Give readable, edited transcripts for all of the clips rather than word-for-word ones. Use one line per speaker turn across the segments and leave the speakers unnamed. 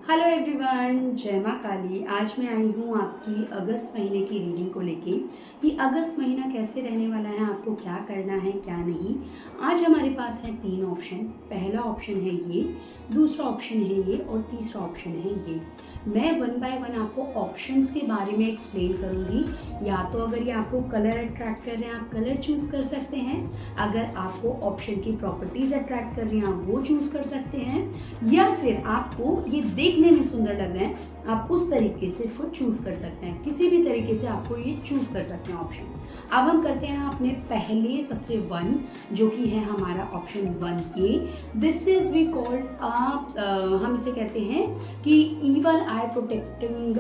Hello everyone, जय माँ काली। आज मैं आई हूँ आपकी अगस्त महीने की रीडिंग को लेके कि अगस्त महीना कैसे रहने वाला है, आपको क्या करना है क्या नहीं। आज हमारे पास है 3 ऑप्शन। पहला ऑप्शन है ये, दूसरा ऑप्शन है ये और तीसरा ऑप्शन है ये। मैं 1 बाय 1 आपको ऑप्शंस के बारे में एक्सप्लेन करूँगी। या तो अगर ये आपको कलर अट्रैक्ट कर रहे हैं आप कलर चूज़ कर सकते हैं, अगर आपको ऑप्शन की प्रॉपर्टीज़ अट्रैक्ट कर रही हैं आप वो चूज़ कर सकते हैं, या फिर आपको ये देखने में सुंदर लग रहे हैं आप उस तरीके से इसको चूज़ कर सकते हैं। किसी भी तरीके से आपको ये चूज़ कर सकते हैं ऑप्शन। अब हम करते हैं अपने पहले सबसे 1 जो कि है हमारा option 1A। This is we called हम इसे कहते हैं कि ईवल आई प्रोटेक्टिंग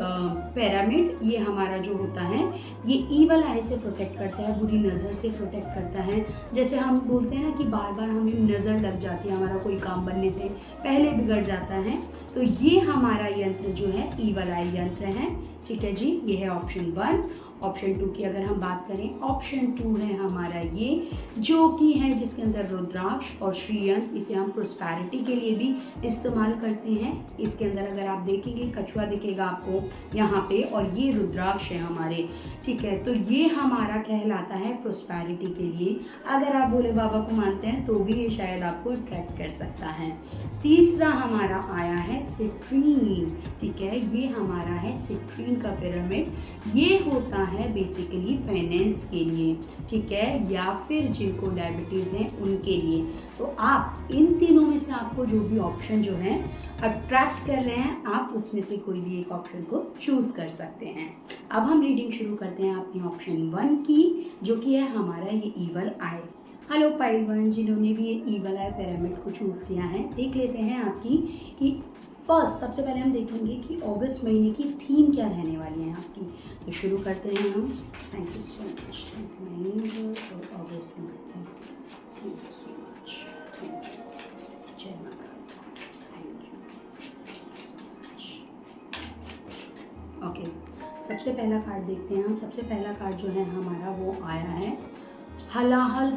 पिरामिड। ये हमारा जो होता है ये ईवल आई से प्रोटेक्ट करता है, बुरी नज़र से प्रोटेक्ट करता है। जैसे हम बोलते हैं ना कि बार बार हमें नज़र लग जाती है, हमारा कोई काम बनने से पहले बिगड़ जाता है, तो ये हमारा यंत्र जो है ईवल आई यंत्र है। ठीक है जी, ये है ऑप्शन 1। ऑप्शन 2 की अगर हम बात करें, ऑप्शन 2 है हमारा ये जो कि है जिसके अंदर रुद्राक्ष और श्रीयंत्र, इसे हम प्रोस्पैरिटी के लिए भी इस्तेमाल करते हैं। इसके अंदर अगर आप देखेंगे कछुआ दिखेगा आपको यहाँ पे और ये रुद्राक्ष है हमारे। ठीक है, तो ये हमारा कहलाता है प्रोस्पैरिटी के लिए। अगर आप भोले बाबा को मानते हैं तो भी ये शायद आपको अट्रैक्ट कर सकता है। तीसरा हमारा आया है सिट्रीन। ठीक है, ये हमारा है सिट्रीन का पिरामिड। ये होता है बेसिकली फाइनेंस के लिए, ठीक है, या फिर जिनको डायबिटीज़ हैं उनके लिए। तो आप इन तीनों में से आपको जो भी ऑप्शन जो है अट्रैक्ट कर रहे हैं आप उसमें से कोई भी एक ऑप्शन को चूज़ कर सकते हैं। अब हम रीडिंग शुरू करते हैं अपनी ऑप्शन 1 की जो कि है हमारा ये ईवल आई। हेलो पाइल 1 जिन्होंने भी ये ईवल आई पिरामिड को चूज़ किया है, देख लेते हैं आपकी कि फर्स्ट सबसे पहले हम देखेंगे कि अगस्त महीने की थीम क्या रहने वाली है आपकी। तो शुरू करते हैं हम। Thank you so much, thank you my angel for August month. Thank you so much, जय माता, thank you so much. Okay, सबसे पहला कार्ड देखते हैं हम। सबसे पहला कार्ड जो है हमारा वो आया है हलाहल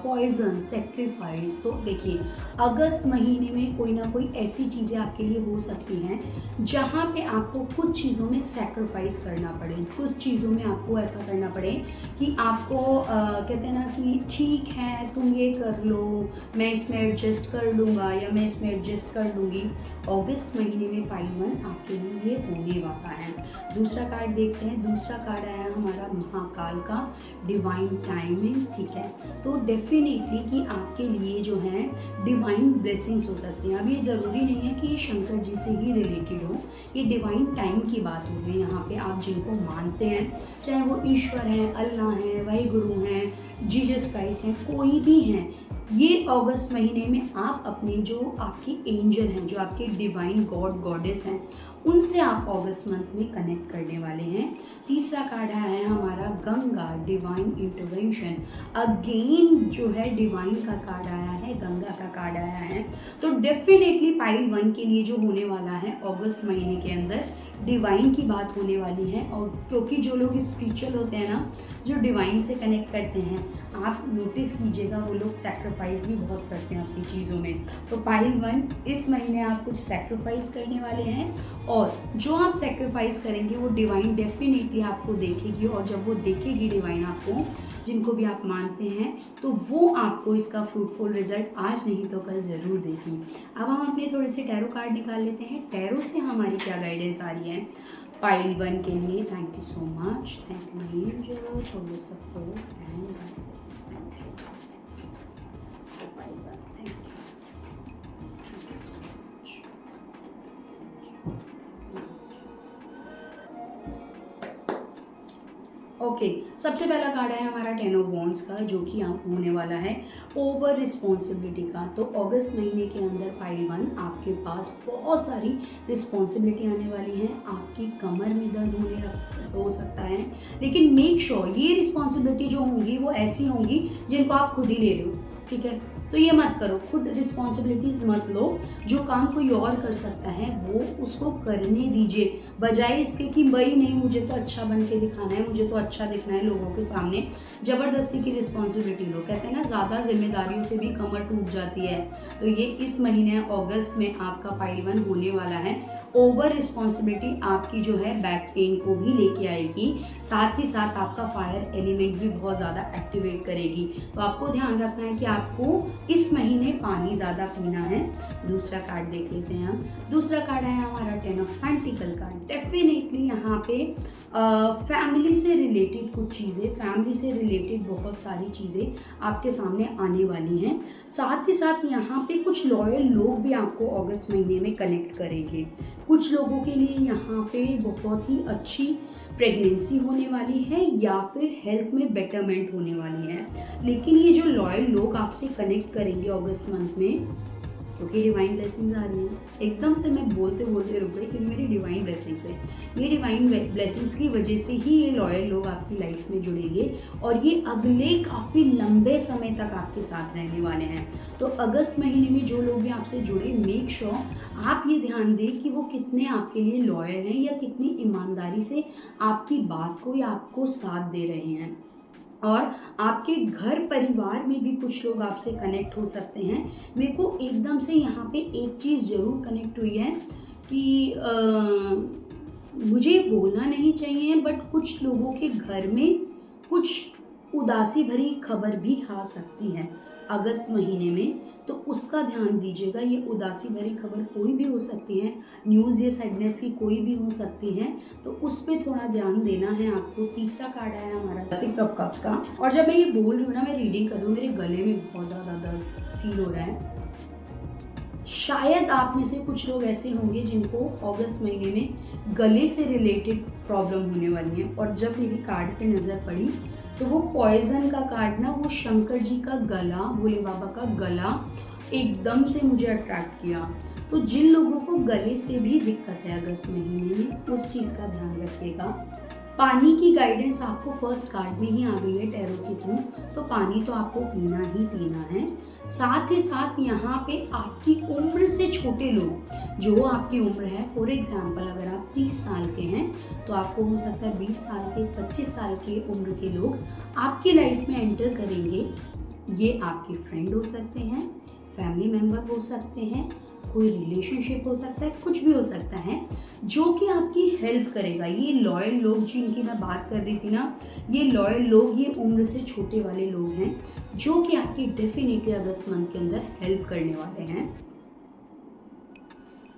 पॉइजन सेक्रीफाइस। तो देखिए अगस्त महीने में कोई ना कोई ऐसी चीज़ें आपके लिए हो सकती हैं जहाँ पे आपको कुछ चीज़ों में सेक्रीफाइस करना पड़े, कुछ चीज़ों में आपको ऐसा करना पड़े कि आपको कहते हैं ना कि ठीक है तुम ये कर लो, मैं इसमें एडजस्ट कर लूँगा या मैं इसमें एडजस्ट कर लूँगी। अगस्त महीने में पाइल आपके लिए ये होने वाला है। दूसरा कार्ड देखते हैं। दूसरा कार्ड आया हमारा महाकाल का डिवाइन टाइमिंग। ठीक है, तो डेफिनेटली कि आपके लिए जो है डिवाइन ब्लेसिंग्स हो सकती हैं। अब ये ज़रूरी नहीं है कि ये शंकर जी से ही रिलेटेड हो, ये डिवाइन टाइम की बात हो रही है यहाँ पे। आप जिनको मानते हैं, चाहे वो ईश्वर हैं, अल्लाह हैं, वाहिगुरु हैं, जीसस क्राइस्ट हैं, कोई भी हैं, ये अगस्त महीने में आप अपने जो आपकी एंजल हैं, जो आपके डिवाइन गॉड गॉडेस हैं, उनसे आप अगस्त मंथ में कनेक्ट करने वाले हैं। तीसरा कार्ड आया है हमारा गंगा डिवाइन इंटरवेंशन। अगेन जो है डिवाइन का कार्ड आया है, गंगा का कार्ड आया है। तो डेफिनेटली पाइल 1 के लिए जो होने वाला है अगस्त महीने के अंदर डिवाइन की बात होने वाली है। और क्योंकि जो लोग स्पिरिचुअल होते हैं ना, जो डिवाइन से कनेक्ट करते हैं, आप नोटिस कीजिएगा वो लोग सेक्रीफाइस भी बहुत करते हैं अपनी चीज़ों में। तो पाइल 1 इस महीने आप कुछ सेक्रीफाइस करने वाले हैं और जो आप सेक्रीफाइस करेंगे वो डिवाइन डेफिनेटली आपको देखेगी। और जब वो देखेगी डिवाइन आपको, जिनको भी आप मानते हैं, तो वो आपको इसका फ्रूटफुल रिजल्ट आज नहीं तो कल ज़रूर देगी। अब हम अपने थोड़े से टैरो कार्ड निकाल लेते हैं। टैरो से हमारी क्या गाइडेंस आ रही है पाइल 1 के लिए। Thank you so much, thank you angel for your support and guidance. Thank you pile 1, thank you so much. Okay, सबसे पहला कार्ड है हमारा 10 ऑफ वॉन्ड्स का जो कि आप होने वाला है ओवर रिस्पॉन्सिबिलिटी का। तो अगस्त महीने के अंदर पाइल 1 आपके पास बहुत सारी रिस्पॉन्सिबिलिटी आने वाली है। आपकी कमर में दर्द हो सकता है, लेकिन मेक श्योर ये रिस्पॉन्सिबिलिटी जो होंगी वो ऐसी होंगी जिनको आप खुद ही ले लो। ठीक है, तो ये मत करो, खुद रिस्पॉन्सिबिलिटीज मत लो। जो काम कोई और कर सकता है वो उसको करने दीजिए, बजाय इसके कि भाई नहीं मुझे तो अच्छा बन के दिखाना है, मुझे तो अच्छा दिखना है लोगों के सामने, ज़बरदस्ती की रिस्पॉन्सिबिलिटी लो। कहते हैं ना ज़्यादा जिम्मेदारियों से भी कमर टूट जाती है। तो ये इस महीने अगस्त में आपका फाइल 1 होने वाला है। ओवर रिस्पॉन्सिबिलिटी आपकी जो है बैक पेन को भी लेके आएगी, साथ ही साथ आपका फायर एलिमेंट भी बहुत ज़्यादा एक्टिवेट करेगी। तो आपको ध्यान रखना है कि आपको इस महीने पानी ज़्यादा पीना है। दूसरा कार्ड देख लेते हैं हम। दूसरा कार्ड है हमारा 10 ऑफ पेंटिकल कार्ड। डेफिनेटली यहाँ पे फैमिली से रिलेटेड कुछ चीज़ें, फैमिली से रिलेटेड बहुत सारी चीज़ें आपके सामने आने वाली हैं। साथ ही साथ यहाँ पे कुछ लॉयल लोग भी आपको अगस्त महीने में कनेक्ट करेंगे। कुछ लोगों के लिए यहाँ पे बहुत ही अच्छी प्रेगनेंसी होने वाली है या फिर हेल्थ में बेटरमेंट होने वाली है। लेकिन ये जो लॉयल लोग आपसे कनेक्ट करेंगे अगस्त मंथ में, क्योंकि डिवाइन ब्लेसिंग्स आ रही हैं, एकदम से मैं बोलते बोलते रुक गई क्योंकि मेरी डिवाइन ब्लेसिंग्स हुई। ये डिवाइन ब्लेसिंग्स की वजह से ही ये लॉयल लोग आपकी लाइफ में जुड़ेंगे और ये अगले काफ़ी लंबे समय तक आपके साथ रहने वाले हैं। तो अगस्त महीने में जो लोग भी आपसे जुड़े, मेक श्योर आप ये ध्यान दें कि वो कितने आपके लिए लॉयल हैं या कितनी ईमानदारी से आपकी बात को या आपको साथ दे रहे हैं। और आपके घर परिवार में भी कुछ लोग आपसे कनेक्ट हो सकते हैं। मेरे को एकदम से यहाँ पे एक चीज़ ज़रूर कनेक्ट हुई है कि मुझे बोलना नहीं चाहिए, बट कुछ लोगों के घर में कुछ उदासी भरी खबर भी आ सकती है अगस्त महीने में, तो उसका ध्यान दीजिएगा। ये उदासी भरी खबर कोई भी हो सकती है, न्यूज़ या सैडनेस की कोई भी हो सकती है, तो उस पर थोड़ा ध्यान देना है आपको। तीसरा कार्ड आया हमारा 6 ऑफ कप्स का। और जब मैं ये बोल रही हूँ ना, मैं रीडिंग कर रही हूँ, मेरे गले में बहुत ज़्यादा दर्द फील हो रहा है। शायद आप में से कुछ लोग ऐसे होंगे जिनको अगस्त महीने में गले से रिलेटेड प्रॉब्लम होने वाली है। और जब मेरी कार्ड पे नज़र पड़ी तो वो पॉइजन का कार्ड ना, वो शंकर जी का गला, भोले बाबा का गला एकदम से मुझे अट्रैक्ट किया। तो जिन लोगों को गले से भी दिक्कत है अगस्त महीने में, उस चीज़ का ध्यान रखिएगा। पानी की गाइडेंस आपको फर्स्ट कार्ड में ही आ गई है टैरो के थ्रू, तो पानी तो आपको पीना ही पीना है। साथ ही साथ यहाँ पे आपकी उम्र से छोटे लोग, जो आपकी उम्र है, फॉर एग्जांपल अगर आप 30 साल के हैं तो आपको हो सकता है 20 साल के, 25 साल के उम्र के लोग आपकी लाइफ में एंटर करेंगे। ये आपके फ्रेंड हो सकते हैं, फैमिली मेम्बर हो सकते हैं, कोई रिलेशनशिप हो सकता है, कुछ भी हो सकता है जो कि आपकी हेल्प करेगा। ये लॉयल लोग जिनकी मैं बात कर रही थी ना, ये लॉयल लोग, ये उम्र से छोटे वाले लोग हैं जो कि आपकी डेफिनेटली अगस्त मंथ के अंदर हेल्प करने वाले हैं।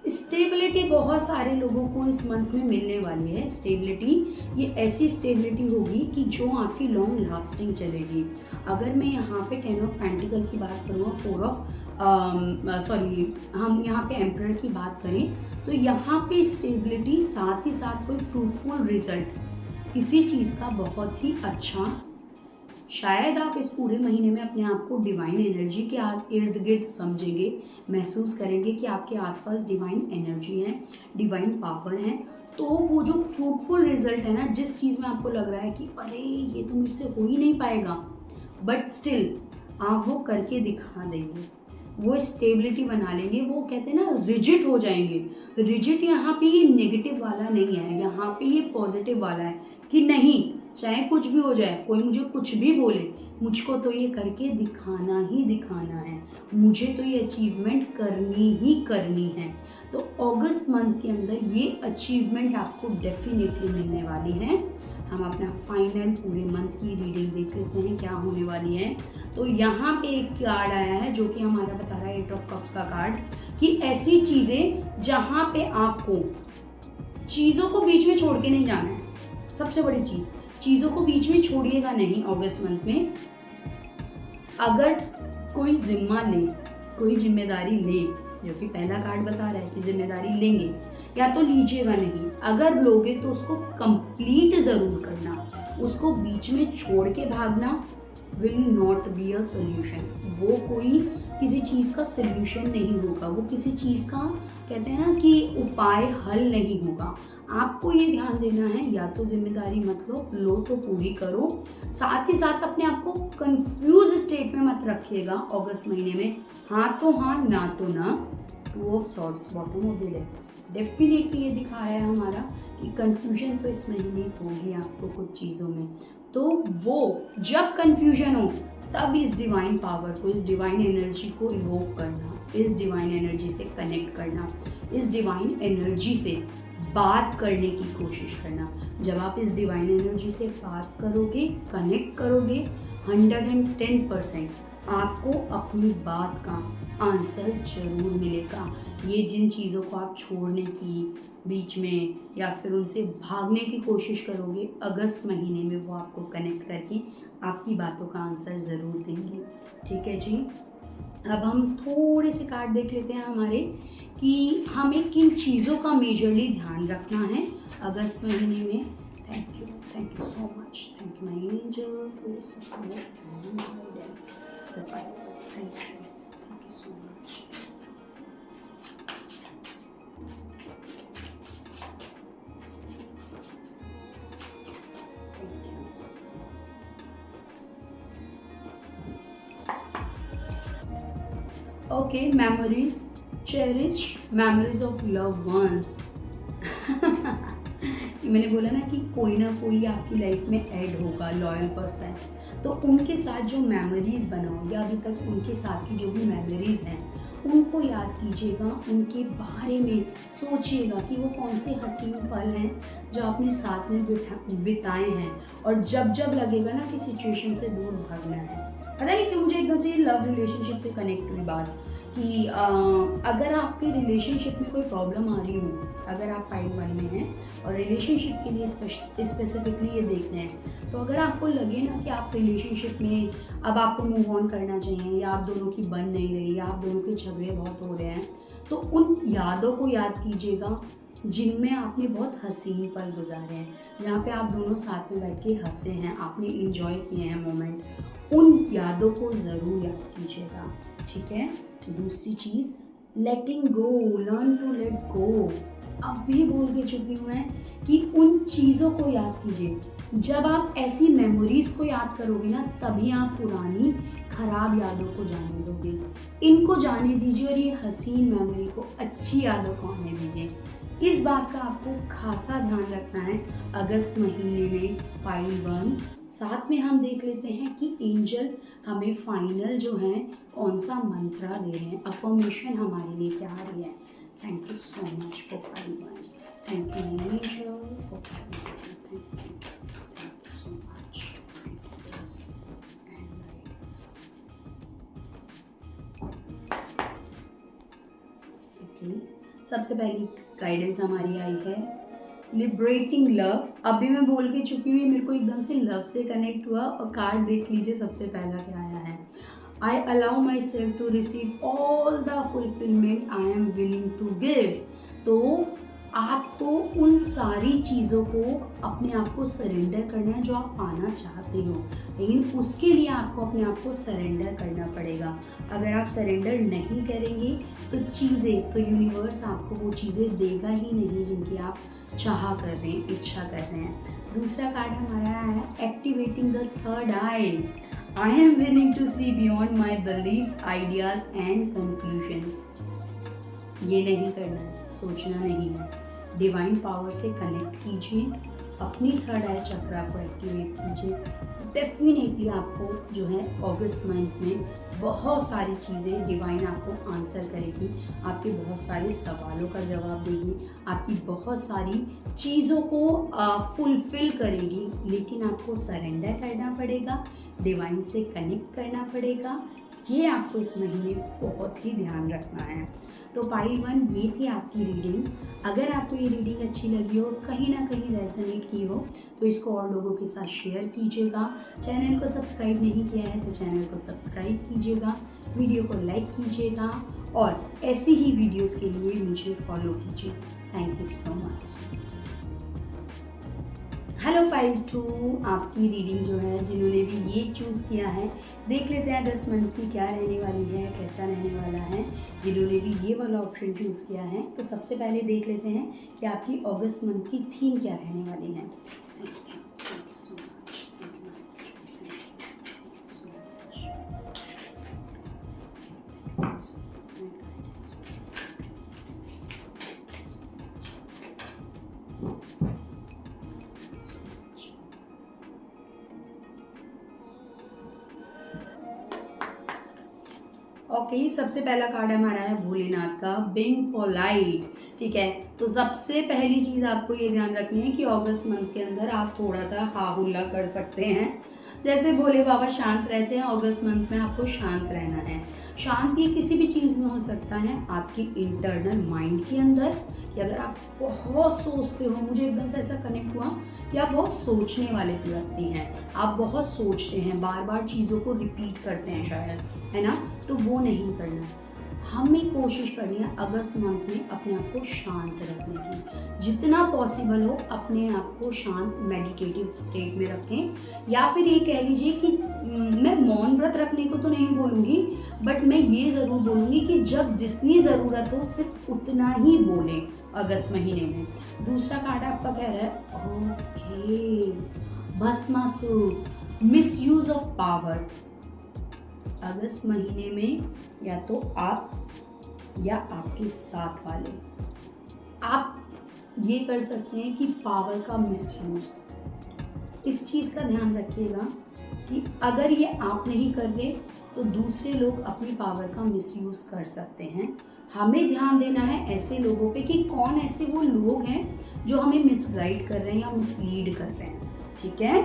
स्टेबिलिटी बहुत सारे लोगों को इस मंथ में मिलने वाली है। स्टेबिलिटी, ये ऐसी स्टेबिलिटी होगी कि जो आपकी लॉन्ग लास्टिंग चलेगी। अगर मैं यहाँ पे 10 ऑफ पेंटिकल की बात करूँ, 4 ऑफ हम यहाँ पे एम्परर की बात करें, तो यहाँ पे स्टेबिलिटी, साथ ही साथ कोई फ्रूटफुल रिजल्ट किसी चीज़ का बहुत ही अच्छा। शायद आप इस पूरे महीने में अपने आप को डिवाइन एनर्जी के इर्द गिर्द समझेंगे, महसूस करेंगे कि आपके आसपास डिवाइन एनर्जी है, डिवाइन पावर है। तो वो जो फ्रूटफुल रिजल्ट है ना, जिस चीज़ में आपको लग रहा है कि अरे ये तो मुझसे हो ही नहीं पाएगा, बट स्टिल आप वो करके दिखा देंगे, वो स्टेबिलिटी बना लेंगे। वो कहते हैं ना, रिजिड हो जाएंगे। रिजिड यहाँ पे ये नेगेटिव वाला नहीं है, यहाँ पे ये पॉजिटिव वाला है कि नहीं, चाहे कुछ भी हो जाए, कोई मुझे कुछ भी बोले, मुझको तो ये करके दिखाना ही दिखाना है, मुझे तो ये अचीवमेंट करनी ही करनी है। तो अगस्त मंथ के अंदर ये अचीवमेंट आपको डेफिनेटली मिलने वाली है। हम अपना फाइनल पूरे मंथ की रीडिंग देख लेते हैं क्या होने वाली है। तो यहाँ पे एक कार्ड आया है जो कि हमारा बता रहा है 8 ऑफ कप्स का कार्ड, कि ऐसी चीज़ें जहाँ पे आपको चीज़ों को बीच में छोड़ के नहीं जाना है। सबसे बड़ी चीज़, चीज़ों को बीच में छोड़िएगा नहीं अगस्त मंथ में। अगर कोई जिम्मा ले, कोई जिम्मेदारी ले, जो कि पहला कार्ड बता रहा है कि जिम्मेदारी लेंगे, या तो लीजिएगा नहीं, अगर लोगे तो उसको कंप्लीट ज़रूर करना। उसको बीच में छोड़ के भागना will not be a solution. वो कोई किसी चीज़ का सोल्यूशन नहीं होगा, वो किसी चीज़ का कहते हैं ना कि उपाय हल नहीं होगा। आपको ये ध्यान देना है, या तो जिम्मेदारी मत लो तो पूरी करो। साथ ही साथ अपने आप को कंफ्यूज स्टेट में मत रखिएगा अगस्त महीने में। हाँ तो हाँ, ना तो ना। 2 of swords bottom of the deck definitely ये दिखा रहा है हमारा कि कंफ्यूजन तो इस महीने होगी आपको कुछ चीज़ों में। तो वो जब कंफ्यूजन हो तब इस डिवाइन पावर को, इस डिवाइन एनर्जी को इवोक करना, इस डिवाइन एनर्जी से कनेक्ट करना, इस डिवाइन एनर्जी से बात करने की कोशिश करना। जब आप इस डिवाइन एनर्जी से बात करोगे, कनेक्ट करोगे, 110% आपको अपनी बात का आंसर जरूर मिलेगा। ये जिन चीज़ों को आप छोड़ने की बीच में या फिर उनसे भागने की कोशिश करोगे, अगस्त महीने में वो आपको कनेक्ट करके आपकी बातों का आंसर ज़रूर देंगे। ठीक है जी। अब हम थोड़े से कार्ड देख लेते हैं हमारे कि हमें किन चीज़ों का मेजरली ध्यान रखना है अगस्त महीने में। Thank you so much, thank you my angel for your support and guidance. Thank you so much. Okay, memories, cherish memories of love once. मैंने बोला ना कि कोई ना कोई आपकी लाइफ में ऐड होगा, लॉयल पर्सन। तो उनके साथ जो मेमोरीज बनाओगे अभी तक, उनके साथ की जो भी मेमोरीज हैं उनको याद कीजिएगा, उनके बारे में सोचिएगा कि वो कौन से हसीन पल हैं जो आपने साथ में बिताए हैं। और जब जब लगेगा ना कि सिचुएशन से दूर भागना है, पता है कि मुझे एकदम से लव रिलेशनशिप से कनेक्ट हुई बात कि अगर आपके रिलेशनशिप में कोई प्रॉब्लम आ रही हो, अगर आप पाइल 1 में हैं और रिलेशनशिप के लिए स्पेसिफिकली ये देख रहे हैं, तो अगर आपको लगे ना कि आप रिलेशनशिप में अब आपको मूव ऑन करना चाहिए, या आप दोनों की बन नहीं रही, या आप दोनों के झगड़े बहुत हो रहे हैं, तो उन यादों को याद कीजिएगा जिनमें आपने बहुत हसीन पल गुजारे हैं, जहाँ पे आप दोनों साथ में बैठ के हंसे हैं, आपने इंजॉय किए हैं मोमेंट। उन यादों को ज़रूर याद कीजिएगा। ठीक है। दूसरी चीज़, लेटिंग गो, लर्न टू लेट गो। अब भी बोल के चुकी हूँ मैं कि उन चीज़ों को याद कीजिए। जब आप ऐसी मेमोरीज को याद करोगे ना, तभी आप पुरानी खराब यादों को जाने दोगे। इनको जाने दीजिए और ये हसीन मेमोरी को, अच्छी यादों को आने दीजिए। इस बात का आपको खासा ध्यान रखना है अगस्त महीने में पाइल 1। साथ में हम देख लेते हैं कि एंजल हमें फाइनल जो है कौन सा मंत्रा दे रहे हैं, अफर्मेशन हमारे लिए क्या आ रही है। Thank you so much for pile 1। Thank you angel for pile 1। Thank you so much. सबसे पहली गाइडेंस हमारी आई है लिबरेटिंग लव। अभी मैं बोल के चुकी हुई, मेरे को एकदम से लव से कनेक्ट हुआ। और कार्ड देख लीजिए सबसे पहला क्या आया है। I allow myself to receive all the fulfilment I am willing to give. तो आपको उन सारी चीज़ों को अपने आप को सरेंडर करना है जो आप पाना चाहते हो, लेकिन उसके लिए आपको अपने आप को सरेंडर करना पड़ेगा। अगर आप सरेंडर नहीं करेंगे तो चीज़ें, तो यूनिवर्स आपको वो चीज़ें देगा ही नहीं जिनकी आप चाह कर रहे हैं, इच्छा कर रहे हैं। दूसरा कार्ड हमारा है activating the third eye. I am willing to see beyond my beliefs, ideas and conclusions. ये नहीं करना है, सोचना नहीं है। डिवाइन पावर से कनेक्ट कीजिए, अपनी थर्ड आई चक्रा को एक्टिवेट कीजिए। डेफिनेटली आपको जो है अगस्त मंथ में बहुत सारी चीज़ें डिवाइन आपको आंसर करेगी, आपके बहुत सारे सवालों का जवाब देगी, आपकी बहुत सारी चीज़ों को फुलफिल करेगी। लेकिन आपको सरेंडर करना पड़ेगा, डिवाइन से कनेक्ट करना पड़ेगा। ये आपको इस महीने बहुत ही ध्यान रखना है। तो पाइल 1 ये थी आपकी रीडिंग। अगर आपको ये रीडिंग अच्छी लगी हो, कहीं ना कहीं रेजोनेट की हो, तो इसको और लोगों के साथ शेयर कीजिएगा। चैनल को सब्सक्राइब नहीं किया है तो चैनल को सब्सक्राइब कीजिएगा, वीडियो को लाइक कीजिएगा और ऐसी ही वीडियोस के लिए मुझे फॉलो कीजिए। Thank you so much. Hello pile 2, आपकी रीडिंग जो है जिन्होंने भी ये चूज़ किया है, देख लेते हैं अगस्त मंथ की क्या रहने वाली है, कैसा रहने वाला है। जिन्होंने भी ये वाला ऑप्शन चूज़ किया है तो सबसे पहले देख लेते हैं कि आपकी अगस्त मंथ की थीम क्या रहने वाली है। ओके, सबसे पहला कार्ड हमारा है भोलेनाथ का बीइंग पोलाइट। ठीक है, तो सबसे पहली चीज़ आपको ये ध्यान रखनी है कि अगस्त मंथ के अंदर आप थोड़ा सा हा हुल्ला कर सकते हैं। जैसे भोले बाबा शांत रहते हैं, अगस्त मंथ में आपको शांत रहना है। शांति किसी भी चीज़ में हो सकता है, आपकी इंटरनल माइंड के अंदर, कि अगर आप बहुत सोचते हो, मुझे एकदम से ऐसा कनेक्ट हुआ कि आप बहुत सोचने वाले व्यक्ति हैं, आप बहुत सोचते हैं, बार बार चीज़ों को रिपीट करते हैं शायद, है ना, तो वो नहीं करना है। हमें कोशिश करनी है अगस्त मंथ में अपने आप को शांत रखने की, जितना पॉसिबल हो अपने आप को शांत मेडिटेटिव स्टेट में रखें। या फिर ये कह लीजिए कि मैं मौन व्रत रखने को तो नहीं बोलूँगी, बट मैं ये ज़रूर बोलूँगी कि जब जितनी ज़रूरत हो सिर्फ उतना ही बोलें अगस्त महीने में। दूसरा कार्ड आपका कह रहा है okay, Bhasmasur, misuse of power. अगस्त महीने में या तो आप या आपके साथ वाले, आप ये कर सकते हैं कि पावर का मिसयूज। इस चीज़ का ध्यान रखिएगा कि अगर ये आप नहीं कर रहे तो दूसरे लोग अपनी पावर का मिसयूज कर सकते हैं। हमें ध्यान देना है ऐसे लोगों पे कि कौन ऐसे वो लोग हैं जो हमें मिसगाइड कर रहे हैं या मिसलीड कर रहे हैं। ठीक है,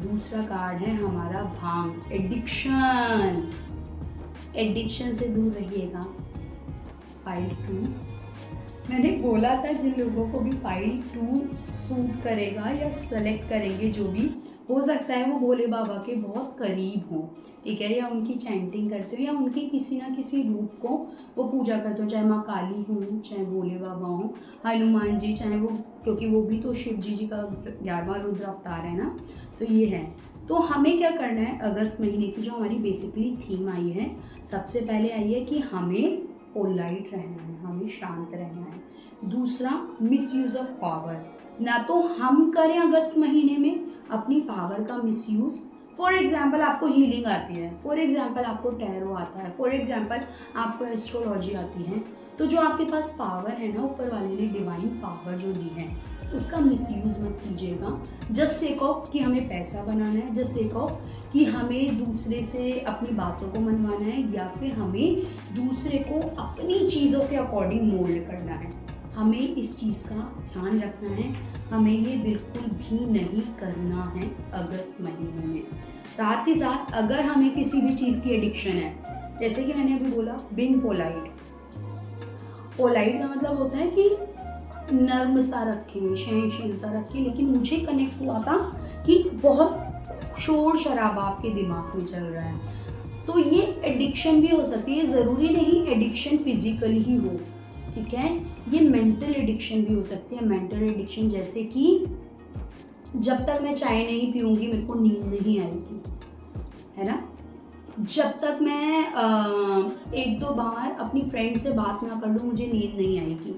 दूसरा कार्ड है हमारा भांग, एडिक्शन। एडिक्शन से दूर रहिएगा। पाइल 2, मैंने बोला था जिन लोगों को भी पाइल 2 सूट करेगा या सेलेक्ट करेंगे, जो भी हो सकता है वो भोले बाबा के बहुत करीब हो, ठीक है, या उनकी चैंटिंग करते हो या उनके किसी ना किसी रूप को वो पूजा करते हो, चाहे माँ काली हूँ, चाहे भोले बाबा हों, हनुमान जी, चाहे वो, क्योंकि वो भी तो शिव जी का 11वां रुद्र अवतार है ना, तो ये है। तो हमें क्या करना है, अगस्त महीने की जो हमारी बेसिकली थीम आई है, सबसे पहले आई है कि हमें पोलाइट रहना है, हमें शांत रहना है। दूसरा, मिसयूज ऑफ पावर, ना तो हम करें अगस्त महीने में अपनी पावर का मिसयूज। फॉर एग्जाम्पल आपको हीलिंग आती है, फॉर एग्जाम्पल आपको टैरो आता है, फॉर एग्जाम्पल आपको एस्ट्रोलॉजी आती है, तो जो आपके पास पावर है ना, ऊपर वाले ने डिवाइन पावर जो दी है, उसका मिसयूज मत कीजिएगा जस्ट सेक ऑफ कि हमें पैसा बनाना है, जस्ट सेक ऑफ कि हमें दूसरे से अपनी बातों को मनवाना है, या फिर हमें दूसरे को अपनी चीज़ों के अकॉर्डिंग मोल्ड करना है। हमें इस चीज़ का ध्यान रखना है, हमें ये बिल्कुल भी नहीं करना है अगस्त महीने में। साथ ही साथ अगर हमें किसी भी चीज़ की एडिक्शन है, जैसे कि मैंने अभी बोला बीइंग पोलाइट, पोलाइट का मतलब होता है कि नर्मता रखें, सहनशीलता रखें, लेकिन मुझे कनेक्ट हुआ था कि बहुत शोर शराबा आपके दिमाग में चल रहा है, तो ये एडिक्शन भी हो सकती है। ज़रूरी नहीं एडिक्शन फिजिकली ही हो, ठीक है, ये मेंटल एडिक्शन भी हो सकती है। मेंटल एडिक्शन जैसे कि जब तक मैं चाय नहीं पीऊँगी मेरे को नींद नहीं आएगी, है ना, जब तक मैं 1-2 बार अपनी फ्रेंड से बात ना कर लूँ मुझे नींद नहीं आएगी।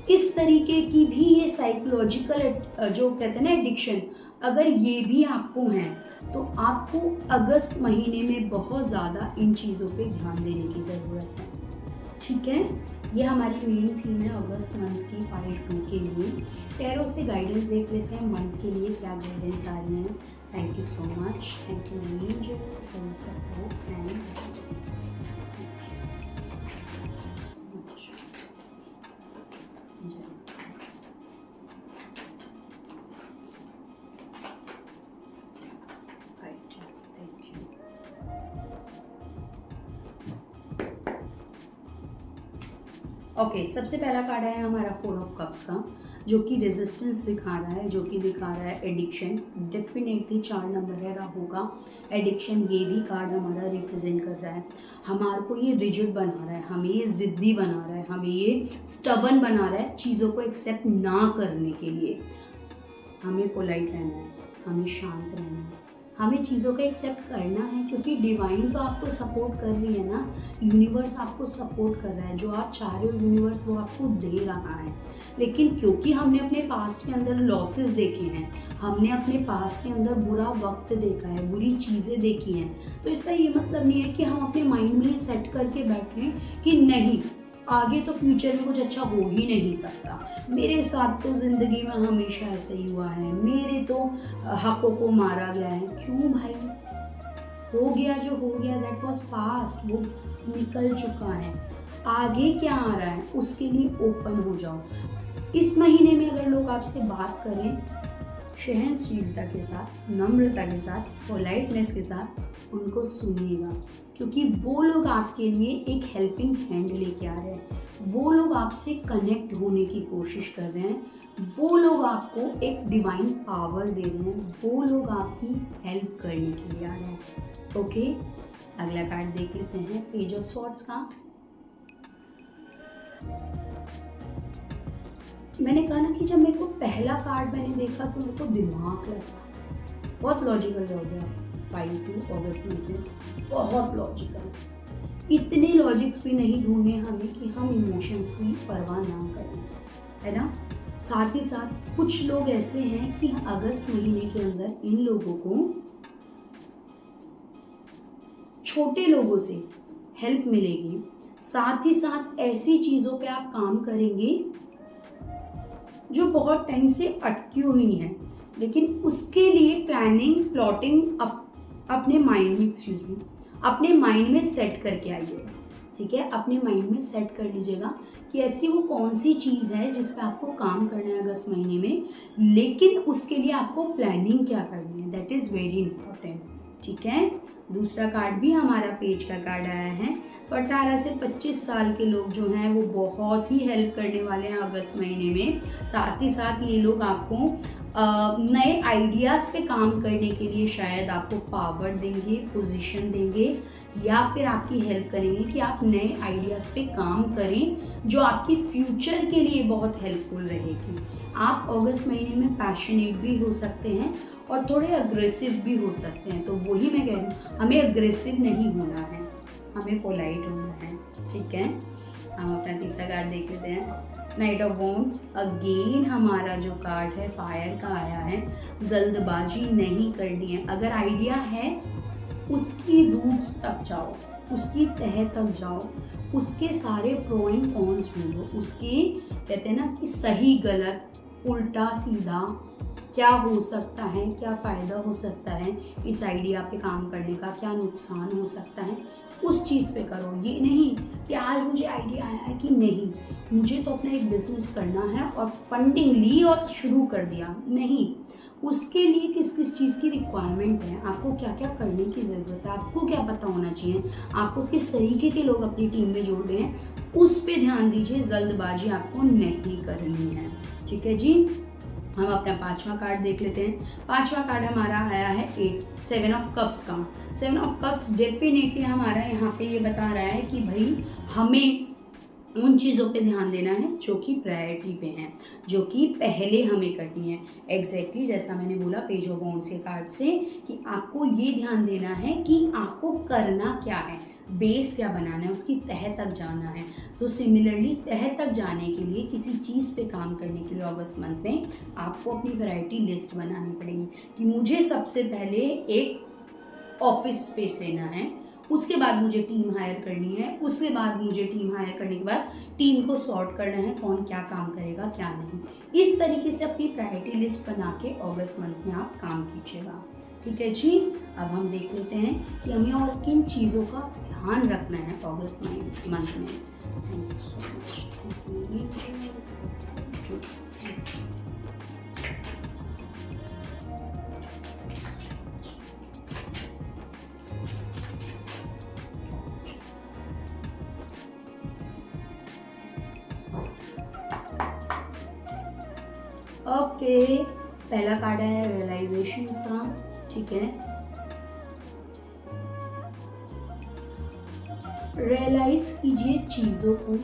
इस तरीके की भी ये साइकोलॉजिकल जो कहते हैं ना एडिक्शन, अगर ये भी आपको हैं तो आपको अगस्त महीने में बहुत ज़्यादा इन चीज़ों पे ध्यान देने की ज़रूरत है। ठीक है, ये हमारी मेन थीम है अगस्त मंथ की पाइल 2 के लिए। टैरो से गाइडेंस देख लेते हैं मंथ के लिए क्या गाइडेंस आ रही है। Thank you so much, thank you angel for support and okay, सबसे पहला कार्ड है हमारा 4 ऑफ कप्स का, जो कि रेजिस्टेंस दिखा रहा है, जो कि दिखा रहा है एडिक्शन। डेफिनेटली 4 नंबर है राहु का, एडिक्शन ये भी कार्ड हमारा रिप्रेजेंट कर रहा है। हमारे को ये रिजिड बना रहा है, हमें ये ज़िद्दी बना रहा है, हमें ये स्टबन बना रहा है चीज़ों को एक्सेप्ट ना करने के लिए। हमें पोलाइट रहना है, हमें शांत रहना है, हमें चीज़ों का एक्सेप्ट करना है, क्योंकि डिवाइन तो आपको सपोर्ट कर रही है ना, यूनिवर्स आपको सपोर्ट कर रहा है, जो आप चाह रहे हो यूनिवर्स वो आपको दे रहा है। लेकिन क्योंकि हमने अपने पास्ट के अंदर लॉसेस देखे हैं, हमने अपने पास्ट के अंदर बुरा वक्त देखा है, बुरी चीज़ें देखी हैं, तो इसका ये मतलब नहीं है कि हम अपने माइंड में सेट करके बैठ लें कि नहीं आगे तो फ्यूचर में कुछ अच्छा हो ही नहीं सकता, मेरे साथ तो ज़िंदगी में हमेशा ऐसे ही हुआ है, मेरे तो हकों को मारा गया है। क्यों भाई, हो गया जो हो गया, दैट वाज पास्ट, वो निकल चुका है। आगे क्या आ रहा है उसके लिए ओपन हो जाओ। इस महीने में अगर लोग आपसे बात करें सहनशीलता के साथ, नम्रता के साथ, पोलाइटनेस के साथ, उनको सुनिएगा, क्योंकि वो लोग आपके लिए एक हेल्पिंग हैंड लेके आ रहे हैं, वो लोग आपसे कनेक्ट होने की कोशिश कर रहे हैं, वो लोग आपको एक डिवाइन पावर दे रहे हैं, वो लोग आपकी हेल्प करने के लिए आ रहे हैं। ओके, अगला कार्ड देख लेते हैं, पेज ऑफ सॉर्ड्स का। मैंने कहा ना कि जब मेरे को पहला कार्ड मैंने देखा तो मेरे को दिमाग लगा, बहुत लॉजिकल हो गया। 5 अगस्त में बहुत लॉजिकल, इतने लॉजिक्स भी नहीं ढूंढने हमें कि हम इमोशंस की परवाह ना करें, है ना। साथ ही साथ कुछ लोग ऐसे हैं कि अगस्त महीने के अंदर इन लोगों को छोटे लोगों से हेल्प मिलेगी, साथ ही साथ ऐसी चीज़ों पे आप काम करेंगे जो बहुत टाइम से अटकी हुई हैं, लेकिन उसके लिए प्लानिंग प्लॉटिंग अपने माइंड में अपने माइंड में सेट करके आइएगा, ठीक है। अपने माइंड में सेट कर लीजिएगा कि ऐसी वो कौन सी चीज़ है जिस पे आपको काम करना है अगस्त महीने में, लेकिन उसके लिए आपको प्लानिंग क्या करनी है, दैट इज़ वेरी इंपॉर्टेंट, ठीक है। दूसरा कार्ड भी हमारा पेज का कार्ड आया है, तो 18 से 25 साल के लोग जो हैं वो बहुत ही हेल्प करने वाले हैं अगस्त महीने में। साथ ही साथ ये लोग आपको नए आइडियाज़ पे काम करने के लिए शायद आपको पावर देंगे, पोजीशन देंगे, या फिर आपकी हेल्प करेंगे कि आप नए आइडियाज़ पे काम करें जो आपकी फ्यूचर के लिए बहुत हेल्पफुल रहेगी। आप अगस्त महीने में पैशनेट भी हो सकते हैं और थोड़े अग्रेसिव भी हो सकते हैं, तो वही मैं कह रही हूँ, हमें अग्रेसिव नहीं होना है, हमें पोलाइट होना है, ठीक है। हम अपना तीसरा कार्ड देख लेते हैं, नाइट ऑफ वॉन्ड्स। अगेन हमारा जो कार्ड है फायर का आया है, जल्दबाजी नहीं करनी है, अगर आइडिया है उसकी रूट्स तक जाओ, उसकी तह तक जाओ, उसके सारे प्रो एंड कॉन्स ढूंढो, उसके कहते हैं ना कि सही गलत उल्टा सीधा क्या हो सकता है, क्या फ़ायदा हो सकता है इस आइडिया पे काम करने का, क्या नुकसान हो सकता है, उस चीज़ पे करो। ये नहीं कि आज मुझे आइडिया आया है कि नहीं मुझे तो अपना एक बिज़नेस करना है और फंडिंग ली और शुरू कर दिया, नहीं, उसके लिए किस किस चीज़ की रिक्वायरमेंट है, आपको क्या क्या करने की ज़रूरत है, आपको क्या पता होना चाहिए, आपको किस तरीके के लोग अपनी टीम में जोड़ रहे हैं, उस पर ध्यान दीजिए। जल्दबाजी आपको नहीं करनी है, ठीक है जी। हम अपना पांचवा कार्ड देख लेते हैं। पांचवा कार्ड हमारा आया है 7 ऑफ कप्स का। 7 ऑफ कप्स डेफिनेटली हमारा यहाँ पे ये बता रहा है कि भाई हमें उन चीज़ों पे ध्यान देना है जो कि प्रायोरिटी पे हैं, जो कि पहले हमें करनी है। एग्जैक्टली जैसा मैंने बोला पेज ऑफ वॉन्ड्स के कार्ड से कि आपको ये ध्यान देना है कि आपको करना क्या है, बेस क्या बनाना है, उसकी तह तक जाना है। तो सिमिलरली तह तक जाने के लिए, किसी चीज़ पे काम करने के लिए अगस्त मंथ में आपको अपनी वैरायटी लिस्ट बनानी पड़ेगी कि मुझे सबसे पहले एक ऑफिस स्पेस लेना है, उसके बाद मुझे टीम हायर करनी है, उसके बाद मुझे टीम हायर करने के बाद टीम को सॉर्ट करना है, कौन क्या काम करेगा क्या नहीं। इस तरीके से अपनी प्रायोरिटी लिस्ट बना के अगस्त मंथ में आप काम कीजिएगा, ठीक है जी। अब हम देख लेते हैं कि हमें और किन चीज़ों का ध्यान रखना है अगस्त मंथ में। Thank you so much. Okay, पहला कार्ड है रियलाइजेशंस का, ठीक है। रियलाइज कीजिए चीज़ों को,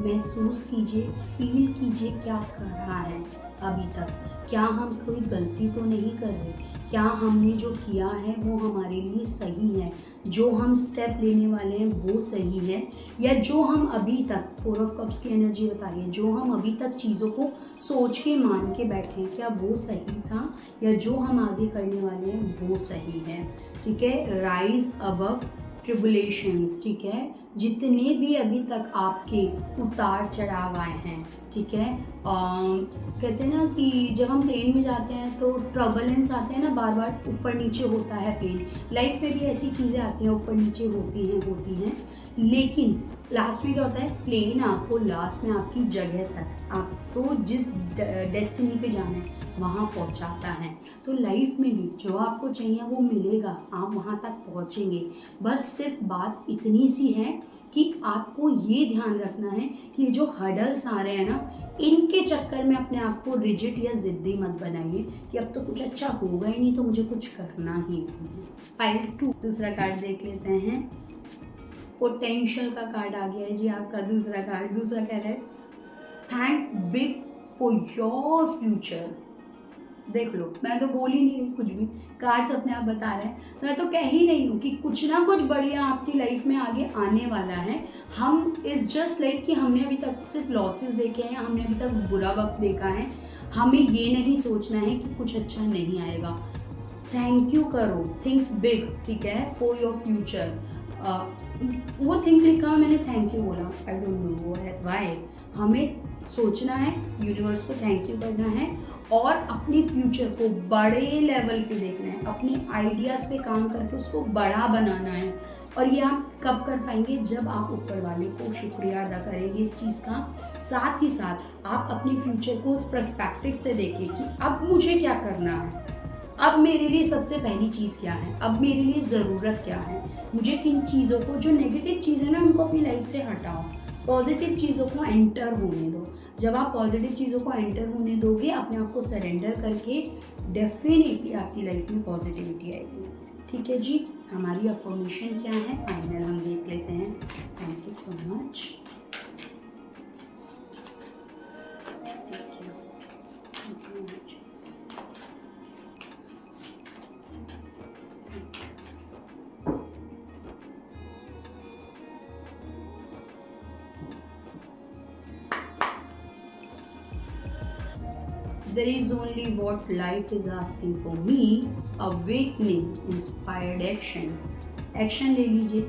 महसूस कीजिए, फील कीजिए क्या कर रहा है, अभी तक? क्या हम कोई गलती तो नहीं कर रहे? क्या हमने जो किया है वो हमारे लिए सही है? जो हम स्टेप लेने वाले हैं वो सही है? या जो हम अभी तक, 4 ऑफ कप्स की एनर्जी बता रही है, जो हम अभी तक चीज़ों को सोच के मान के बैठे हैं, क्या वो सही था? या जो हम आगे करने वाले हैं वो सही है? ठीक है, राइज अबव ट्रिबुलेशंस, ठीक है, जितने भी अभी तक आपके उतार चढ़ाव आए हैं, ठीक है, कहते हैं ना कि जब हम प्लेन में जाते हैं तो ट्रबलेंस आते हैं ना, बार बार ऊपर नीचे होता है प्लेन। लाइफ में भी ऐसी चीज़ें आती हैं, ऊपर नीचे होती हैं, लेकिन लास्ट में क्या होता है, प्लेन आपको लास्ट में आपकी जगह तक, आपको जिस डेस्टिनी पे जाना है वहाँ पहुँचाता है। तो लाइफ में भी जो आपको चाहिए वो मिलेगा, आप वहाँ तक पहुँचेंगे। बस सिर्फ बात इतनी सी है कि आपको ये ध्यान रखना है कि ये जो हर्डल्स आ रहे हैं ना, इनके चक्कर में अपने आप को रिजिड या ज़िद्दी मत बनाइए कि अब तो कुछ अच्छा होगा ही नहीं तो मुझे कुछ करना ही नहीं। पाइल 2, दूसरा कार्ड देख लेते हैं। पोटेंशियल का कार्ड आ गया है जी आपका दूसरा कार्ड। दूसरा कह रहा है thank big for your future. देख लो, मैं तो बोल ही नहीं रही कुछ भी, कार्ड्स अपने आप बता रहे हैं। मैं तो कह ही नहीं हूँ कि कुछ ना कुछ बढ़िया आपकी लाइफ में आगे आने वाला है। हम इज़ जस्ट लाइक कि हमने अभी तक सिर्फ लॉसेस देखे हैं, हमने अभी तक बुरा वक्त देखा है। हमें ये नहीं सोचना है कि कुछ अच्छा नहीं आएगा। थैंक यू करो, थिंक बिग, ठीक है, फॉर योर फ्यूचर। वो थिंक लिखा, मैंने थैंक यू बोला, आई डोंट नो व्हाई। हमें सोचना है, यूनिवर्स को थैंक यू करना है और अपने फ्यूचर को बड़े लेवल पे देखना है, अपने आइडियाज़ पे काम करके उसको बड़ा बनाना है। और ये आप कब कर पाएंगे? जब आप ऊपर वाले को शुक्रिया अदा करेंगे इस चीज़ का। साथ ही साथ आप अपने फ्यूचर को उस पर्सपेक्टिव से देखें कि अब मुझे क्या करना है, अब मेरे लिए सबसे पहली चीज़ क्या है, अब मेरे लिए ज़रूरत क्या है, मुझे किन चीज़ों को, जो नेगेटिव चीज़ें ना उनको अपनी लाइफ से हटाओ, पॉजिटिव चीज़ों को एंटर होने दो। जब आप पॉजिटिव चीज़ों को एंटर होने दोगे, अपने आप को सरेंडर करके, डेफिनेटली आपकी लाइफ में पॉजिटिविटी आएगी। ठीक है जी, हमारी अफर्मेशन क्या है फाइनल हम देख लेते हैं। Thank you so much. There is only what life is asking for me, awakening, inspired action. Action ले लीजिए।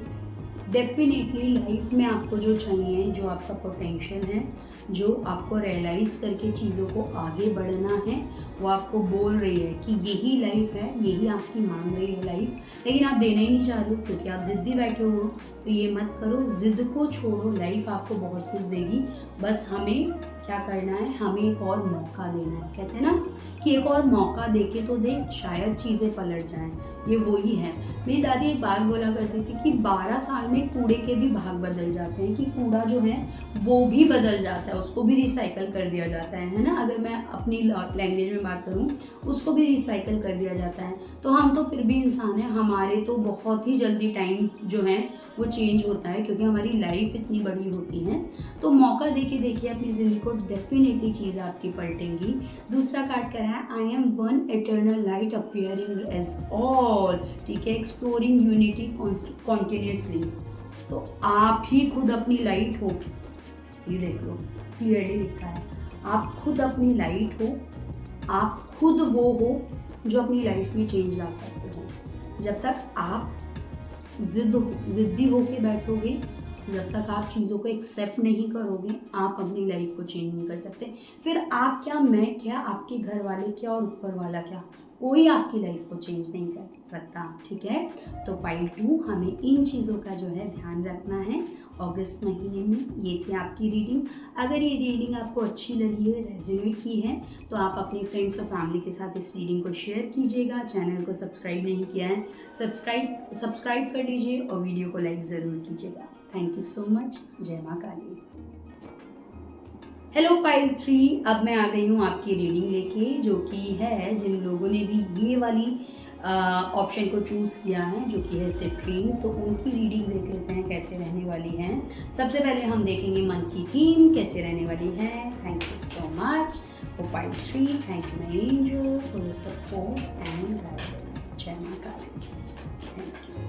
डेफिनेटली लाइफ में आपको जो चाहिए, जो आपका पोटेंशियल है, जो आपको रियलाइज़ करके चीज़ों को आगे बढ़ना है, वो आपको बोल रही है कि यही लाइफ है, यही आपकी मांग रही है लाइफ, लेकिन आप देना ही नहीं चाह रहे हो क्योंकि आप ज़िद्दी बैठे हो। तो ये मत करो, ज़िद को छोड़ो, लाइफ आपको बहुत कुछ देगी। बस हमें क्या करना है, हमें एक और मौका देना है। कहते हैं ना कि एक और मौका देके तो देख, शायद चीज़ें पलट जाएं। ये वही है। मेरी दादी एक बात बोला करती थी कि 12 साल में कूड़े के भी भाग बदल जाते हैं, कि कूड़ा जो है वो भी बदल जाता है, उसको भी रिसाइकल कर दिया जाता है ना। अगर मैं अपनी लैंग्वेज में बात करूँ, उसको भी रिसाइकल कर दिया जाता है। तो हम तो फिर भी इंसान हैं, हमारे तो बहुत ही जल्दी टाइम जो है वो चेंज होता है क्योंकि हमारी लाइफ इतनी बड़ी होती है। तो मौका दे के देखिए अपनी ज़िंदगी को, डेफिनेटली चीज़ आपकी पलटेंगी। दूसरा कार्ड कर रहा है I am one eternal light appearing as all, ठीक है, एक्सप्लोरिंग यूनिटी कॉन्टिन्यूसली। तो आप ही खुद अपनी लाइट हो, ये देख लो क्लियरली लिखा है, आप खुद अपनी लाइट हो, आप खुद वो हो जो अपनी लाइफ में चेंज ला सकते हो। जब तक आप ज़िद्दी होके बैठोगे, जब तक आप चीज़ों को एक्सेप्ट नहीं करोगे, आप अपनी लाइफ को चेंज नहीं कर सकते। फिर आप क्या, मैं क्या, आपके घर वाले क्या और ऊपर वाला क्या, कोई आपकी लाइफ को चेंज नहीं कर सकता। ठीक है, तो पाइल 2 हमें इन चीज़ों का जो है ध्यान रखना है अगस्त महीने में। ये थी आपकी रीडिंग। अगर ये रीडिंग आपको अच्छी लगी है, रेजोनेट की है, तो आप अपने फ्रेंड्स और फैमिली के साथ इस रीडिंग को शेयर कीजिएगा। चैनल को सब्सक्राइब नहीं किया है, सब्सक्राइब कर लीजिए और वीडियो को लाइक ज़रूर कीजिएगा। Thank you so much. जय माँ काली। हेलो पाइल 3, अब मैं आ गई हूँ आपकी रीडिंग लेके, जो कि है जिन लोगों ने भी ये वाली ऑप्शन को चूज़ किया है जो कि है सिट्रीन। तो उनकी रीडिंग देख लेते हैं कैसे रहने वाली है। सबसे पहले हम देखेंगे मंथ की थीम कैसे रहने वाली है। Thank you so much for pile 3। Thank you my angel for the support and guidance. जय मां काली। Thank you.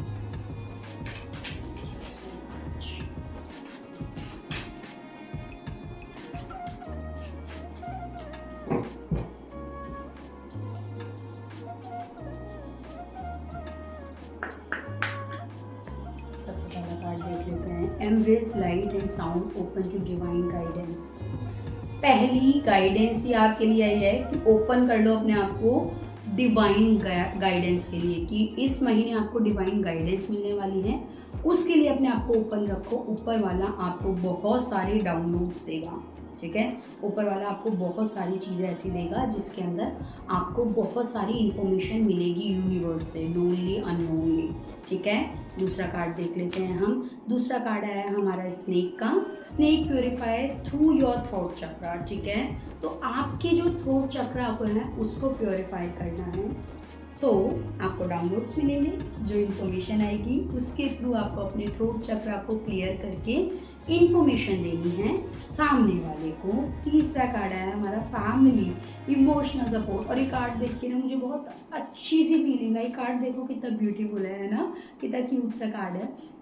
सबसे पहला कार्ड देख लेते हैं, embrace light and sound open to divine guidance. पहली गाइडेंस ये आपके लिए आई है कि ओपन कर लो अपने आप को डिवाइन गाइडेंस के लिए, कि इस महीने आपको डिवाइन गाइडेंस मिलने वाली है। उसके लिए अपने आप को ओपन रखो। ऊपर वाला आपको बहुत सारे डाउनलोड्स देगा, ठीक है। ऊपर वाला आपको बहुत सारी चीज़ें ऐसी देगा जिसके अंदर आपको बहुत सारी इन्फॉर्मेशन मिलेगी यूनिवर्स से, नोनली अननोनली, ठीक है। दूसरा कार्ड देख लेते हैं हम। दूसरा कार्ड आया है हमारा स्नेक का। Snake purify through your throat chakra, ठीक है। तो आपके जो थ्रोट चक्रा को है उसको प्योरीफाई करना है। तो आपको डाउनलोड्स मिलेंगे, जो इन्फॉर्मेशन आएगी उसके थ्रू आपको अपने थ्रोट चक्रा को क्लियर करके इन्फॉर्मेशन देनी है सामने वाले को। तीसरा कार्ड आया हमारा फैमिली इमोशनल सपोर्ट। और ये कार्ड देख के ना मुझे बहुत अच्छी सी फीलिंग आई। कार्ड देखो कितना ब्यूटीफुल है ना, कितना क्यूट सा कार्ड है।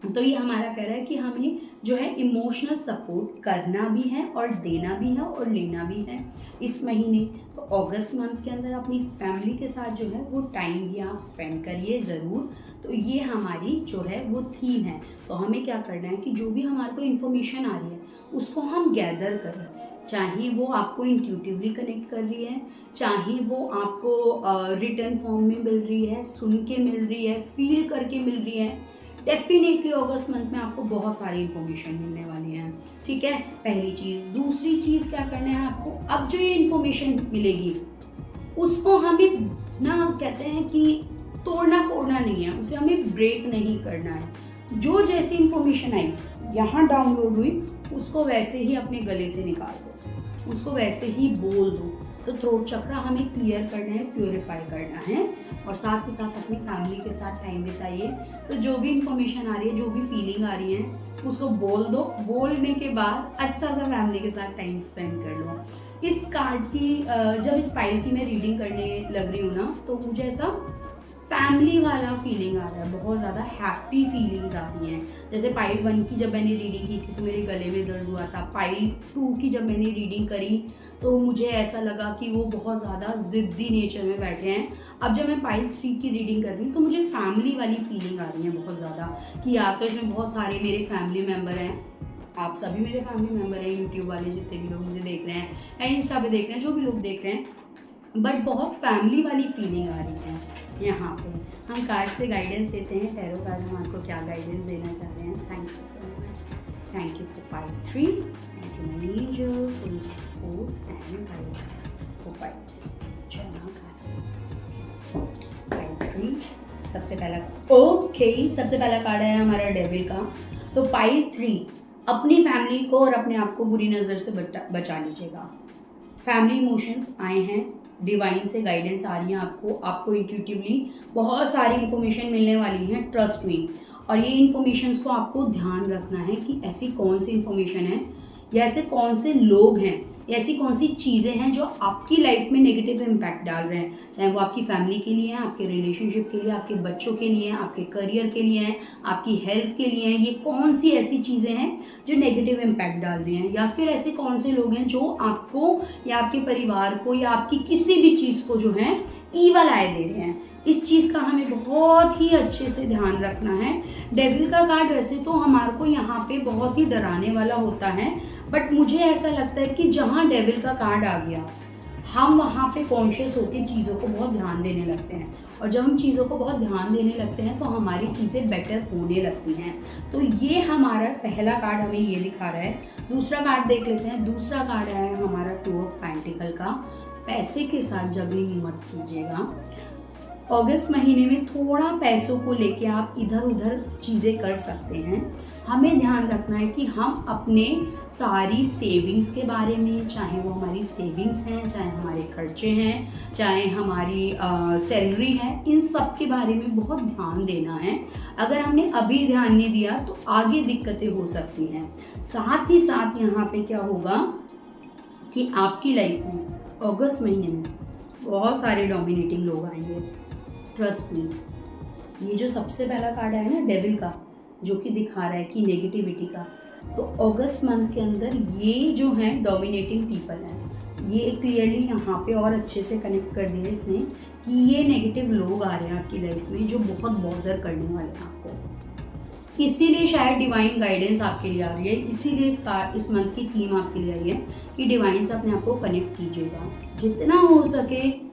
तो ये हमारा कह रहा है कि हमें जो है इमोशनल सपोर्ट करना भी है और देना भी है और लेना भी है इस महीने। तो अगस्त मंथ के अंदर अपनी फैमिली के साथ जो है वो टाइम भी आप स्पेंड करिए ज़रूर। तो ये हमारी जो है वो थीम है। तो हमें क्या करना है कि जो भी हमारे को इन्फॉर्मेशन आ रही है उसको हम गैदर करें, चाहे वो आपको इंट्यूटिवली कनेक्ट कर रही है, चाहे वो आपको रिटर्न फॉर्म में मिल रही है, सुन के मिल रही है, फील करके मिल रही है। डेफिनेटली अगस्त मंथ में आपको बहुत सारी इन्फॉर्मेशन मिलने वाली है, ठीक है। पहली चीज़। दूसरी चीज़ क्या करना है आपको, अब जो ये इन्फॉर्मेशन मिलेगी उसको हमें ना कहते हैं कि तोड़ना फोड़ना नहीं है, उसे हमें ब्रेक नहीं करना है। जो जैसी इन्फॉर्मेशन आई यहाँ डाउनलोड हुई उसको वैसे ही अपने गले से निकाल दो, उसको वैसे ही बोल दो। तो थ्रोट चक्रा हमें क्लियर करना है, प्योरीफाई करना है और साथ ही साथ अपनी फैमिली के साथ टाइम बिताइए। तो जो भी इंफॉर्मेशन आ रही है, जो भी फीलिंग आ रही है उसको बोल दो। बोलने के बाद अच्छा सा फैमिली के साथ टाइम स्पेंड कर लो। इस कार्ड की जब इस फाइल की मैं रीडिंग करने लग रही हूँ ना तो मुझे ऐसा फैमिली वाला फीलिंग आ रहा है, बहुत ज़्यादा हैप्पी फीलिंग्स आ रही हैं। जैसे पाइल 1 की जब मैंने रीडिंग की थी तो मेरे गले में दर्द हुआ था। पाइल 2 की जब मैंने रीडिंग करी तो मुझे ऐसा लगा कि वो बहुत ज़्यादा ज़िद्दी नेचर में बैठे हैं। अब जब मैं पाइल 3 की रीडिंग कर रही हूँ तो मुझे फैमिली वाली फीलिंग आ रही है बहुत ज़्यादा, कि या तो इसमें बहुत सारे मेरे फैमिली मेम्बर हैं। आप सभी मेरे फैमिली मेम्बर हैं, यूट्यूब वाले जितने भी लोग मुझे देख रहे हैं या इंस्टा पे देख रहे हैं, जो भी लोग देख रहे हैं, बट बहुत फैमिली वाली फीलिंग आ रही है। यहाँ पे हम कार्ड से गाइडेंस देते हैं। टैरो कार्ड हम आपको क्या गाइडेंस देना चाहते हैं। Thank you so much. Thank you for pile 3। Thank you my angel for support and guidance for pile 3। सबसे पहला सबसे पहला कार्ड है हमारा डेविल का। तो पाइल 3 अपनी फैमिली को और अपने आप को बुरी नज़र से बचा लीजिएगा। फैमिली इमोशंस आए हैं, डिवाइन से गाइडेंस आ रही है आपको इंट्यूटिवली बहुत सारी इन्फॉर्मेशन मिलने वाली है, ट्रस्ट मी। और ये इन्फॉर्मेशंस को आपको ध्यान रखना है कि ऐसी कौन सी इन्फॉर्मेशन है या ऐसे कौन से लोग हैं या ऐसी कौन सी चीज़ें हैं जो आपकी लाइफ में नेगेटिव इम्पैक्ट डाल रहे हैं, चाहे वो आपकी फैमिली के लिए हैं, आपके रिलेशनशिप के लिए, आपके बच्चों के लिए हैं, आपके करियर के लिए हैं, आपकी हेल्थ के लिए हैं। ये कौन सी ऐसी चीज़ें हैं जो नेगेटिव इम्पैक्ट डाल रही हैं, या फिर ऐसे कौन से लोग हैं जो आपको या आपके परिवार को या आपकी किसी भी चीज़ को जो है ईवल आए दे रहे हैं। इस चीज़ का हमें बहुत ही अच्छे से ध्यान रखना है। डेविल का कार्ड वैसे तो हमारे को यहाँ पे बहुत ही डराने वाला होता है, बट मुझे ऐसा लगता है कि जहाँ डेविल का कार्ड आ गया हम वहाँ पे कॉन्शियस होकर चीज़ों को बहुत ध्यान देने लगते हैं, और जब हम चीज़ों को बहुत ध्यान देने लगते हैं तो हमारी चीज़ें बेटर होने लगती हैं। तो ये हमारा पहला कार्ड हमें ये दिखा रहा है। दूसरा कार्ड देख लेते हैं। दूसरा कार्ड है हमारा 2 ऑफ पेंटिकल का। पैसे के साथ जगलिंग मत कीजिएगा। अगस्त महीने में थोड़ा पैसों को लेके आप इधर उधर चीज़ें कर सकते हैं। हमें ध्यान रखना है कि हम अपने सारी सेविंग्स के बारे में, चाहे वो हमारी सेविंग्स हैं, चाहे हमारे खर्चे हैं, चाहे हमारी सैलरी है, इन सब के बारे में बहुत ध्यान देना है। अगर हमने अभी ध्यान नहीं दिया तो आगे दिक्कतें हो सकती हैं। साथ ही साथ यहाँ पे क्या होगा कि आपकी लाइफ में अगस्त महीने में बहुत सारे डोमिनेटिंग लोग आएंगे। ट्रस्ट मी, ये जो सबसे पहला कार्ड है ना डेविल का, जो कि दिखा रहा है कि नेगेटिविटी का, तो अगस्त मंथ के अंदर ये जो है डोमिनेटिंग पीपल हैं, ये क्लियरली यहाँ पे और अच्छे से कनेक्ट कर दिया इसने कि ये नेगेटिव लोग आ रहे हैं आपकी लाइफ में जो बहुत बॉदर करने वाले हैं आपको। इसीलिए शायद डिवाइन गाइडेंस आपके लिए आ रही है, इसीलिए इस मंथ की थीम आपके लिए आई है कि डिवाइन से अपने आप को कनेक्ट कीजिएगा। जितना हो सके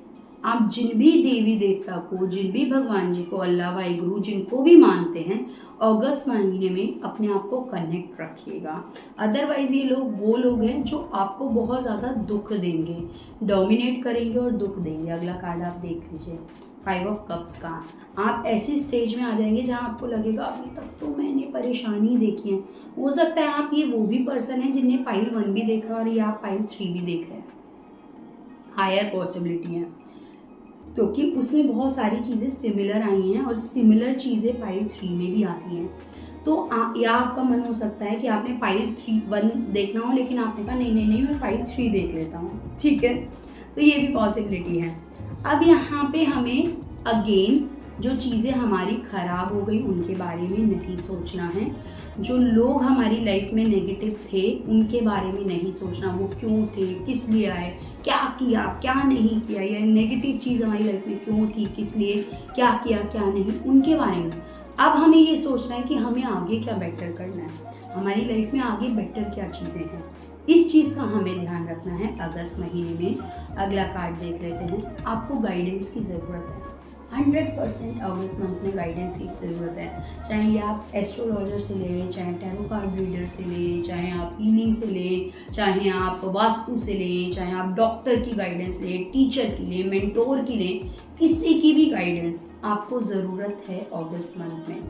आप जिन भी देवी देवता को, जिन भी भगवान जी को, अल्लाह वाहिगुरु जिनको भी मानते हैं, अगस्त महीने में अपने आप को कनेक्ट रखिएगा। अदरवाइज ये लोग वो लोग हैं जो आपको बहुत ज़्यादा दुख देंगे, डोमिनेट करेंगे और दुख देंगे। अगला कार्ड आप देख लीजिए, 5 ऑफ कप्स का। आप ऐसी स्टेज में आ जाएंगे जहाँ आपको लगेगा अभी तक तो मैंने परेशानी देखी है। हो सकता है आप ये वो भी पर्सन है जिनने पाइल 1 भी देखा और ये आप पाइल 3 भी देख रहे हैं। हायर पॉसिबिलिटी है क्योंकि उसमें बहुत सारी चीज़ें सिमिलर आई हैं और सिमिलर चीज़ें पाइल 3 में भी आ रही हैं। तो या आपका मन हो सकता है कि आपने पाइल 1 देखना हो लेकिन आपने कहा नहीं मैं पाइल 3 देख लेता हूँ, ठीक है, तो ये भी पॉसिबिलिटी है। अब यहाँ पे हमें अगेन जो चीज़ें हमारी ख़राब हो गई उनके बारे में नहीं सोचना है। जो लोग हमारी लाइफ में नेगेटिव थे उनके बारे में नहीं सोचना, वो क्यों थे, किस लिए आए, क्या किया क्या नहीं किया, या नेगेटिव चीज़ हमारी लाइफ में क्यों थी, किस लिए, क्या किया क्या नहीं, उनके बारे में। अब हमें ये सोचना है कि हमें आगे क्या बेटर करना है, हमारी लाइफ में आगे बेटर क्या चीज़ें हैं, इस चीज़ का हमें ध्यान रखना है अगस्त महीने में। अगला कार्ड देख लेते हैं। आपको गाइडेंस की ज़रूरत है, 100% अगस्त मंथ में गाइडेंस की ज़रूरत है। चाहे ये आप एस्ट्रोलॉजर से लें, चाहे टैरो कार्ड रीडर से लें, चाहे आप हीलिंग से लें, चाहे आप वास्तु से लें, चाहे आप डॉक्टर की गाइडेंस लें, टीचर की लें, मेंटोर की लें, किसी की भी गाइडेंस आपको ज़रूरत है अगस्त मंथ में।